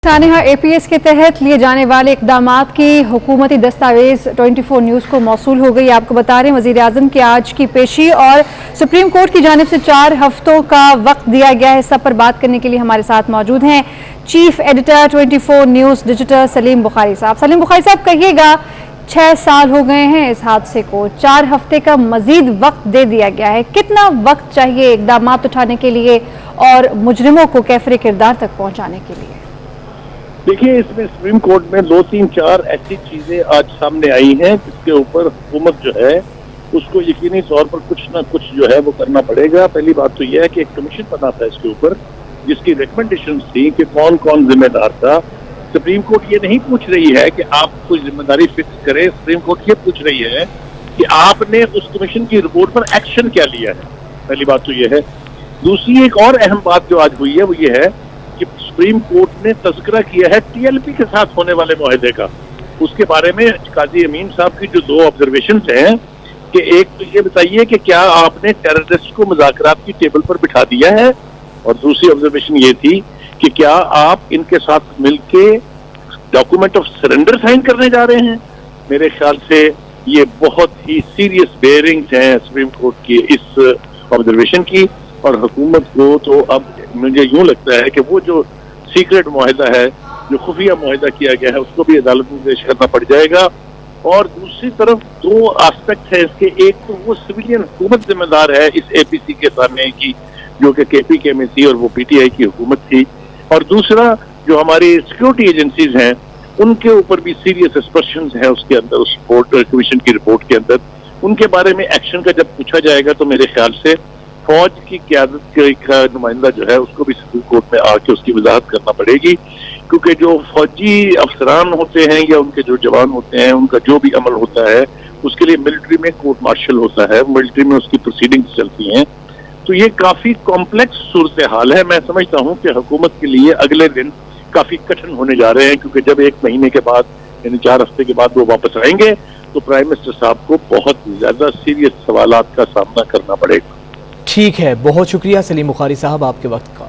सानेहा APS के तहत लिए जाने वाले इकदामात की हुकूमती दस्तावेज 24 न्यूज़ को मौसूल हो गई। आपको बता रहे हैं वज़ीर आज़म की आज की पेशी और सुप्रीम कोर्ट की जानिब से 4 हफ्तों का वक्त दिया गया है। सब पर बात करने के लिए हमारे साथ मौजूद हैं chief editor 24 news digital Salim Bukhari साहब। सलीम बुखारी साहब, कहिएगा 6 साल हो गए हैं इस हादसे को, 4 हफ्ते का मजीद वक्त दे दिया गया है। कितना वक्त चाहिए इकदामात उठाने के लिए और मुजरिमों को कैफरे किरदार तक पहुँचाने के लिए? देखिए, इसमें सुप्रीम कोर्ट में 2, 3, 4 ऐसी चीजें आज सामने आई हैं जिसके ऊपर हुकूमत जो है उसको यकीनी तौर पर कुछ ना कुछ जो है वो करना पड़ेगा। पहली बात तो यह है कि एक कमीशन बना था इसके ऊपर जिसकी रिकमेंडेशन थी कि कौन कौन जिम्मेदार था। सुप्रीम कोर्ट ये नहीं पूछ रही है कि आप कोई जिम्मेदारी फिक्स करें, सुप्रीम कोर्ट ये पूछ रही है कि आपने उस कमीशन की रिपोर्ट पर एक्शन क्या लिया है। पहली बात तो ये है। दूसरी एक और अहम बात जो आज हुई है वो ये है कि सुप्रीम कोर्ट ने तज़किरा किया है टीएलपी के साथ होने वाले मुआहदे का। उसके बारे में काजी अमीन साहब की जो 2 ऑब्जर्वेशंस हैं कि एक तो ये बताइए कि क्या आपने टेररिस्ट को मुज़ाकरात की टेबल पर बिठा दिया है, और दूसरी ऑब्जर्वेशन ये थी कि क्या आप इनके साथ मिलके डॉक्यूमेंट ऑफ सरेंडर साइन करने जा रहे हैं। मेरे ख्याल से ये बहुत ही सीरियस बेयरिंग्स हैं सुप्रीम कोर्ट की इस ऑब्जर्वेशन की, और हुकूमत को तो अब मुझे यूं लगता है कि वो जो सीक्रेट मुआहदा है, जो खुफिया मुआहदा किया गया है, उसको भी अदालत में पेश करना पड़ जाएगा। और दूसरी तरफ 2 एस्पेक्ट है इसके। एक तो वो सिविलियन हुकूमत जिम्मेदार है इस एपीसी के सामने की, जो कि केपीके में थी और वो पीटीआई की हुकूमत थी, और दूसरा जो हमारी सिक्योरिटी एजेंसीज हैं उनके ऊपर भी सीरियस एक्सपर्शंस हैं उसके अंदर, उस रिपोर्ट कमीशन की रिपोर्ट के अंदर। उनके बारे में एक्शन का जब पूछा जाएगा तो मेरे ख्याल से फौज की क़यादत का नुमाइंदा जो है उसको भी सुप्रीम कोर्ट में आके उसकी वजाहत करना पड़ेगी, क्योंकि जो फौजी अफसरान होते हैं या उनके जो जवान होते हैं उनका जो भी अमल होता है उसके लिए मिलिट्री में कोर्ट मार्शल होता है, मिलिट्री में उसकी प्रोसीडिंग्स चलती हैं। तो ये काफी कॉम्प्लेक्स सूरत हाल है। मैं समझता हूँ कि हुकूमत के लिए अगले दिन काफी कठिन होने जा रहे हैं, क्योंकि जब 1 महीने के बाद यानी 4 हफ्ते के बाद वो वापस आएंगे तो प्राइम मिनिस्टर साहब को बहुत ज्यादा सीरियस सवालात का सामना करना पड़ेगा। ठीक है, बहुत शुक्रिया सलीम बुखारी साहब आपके वक्त का।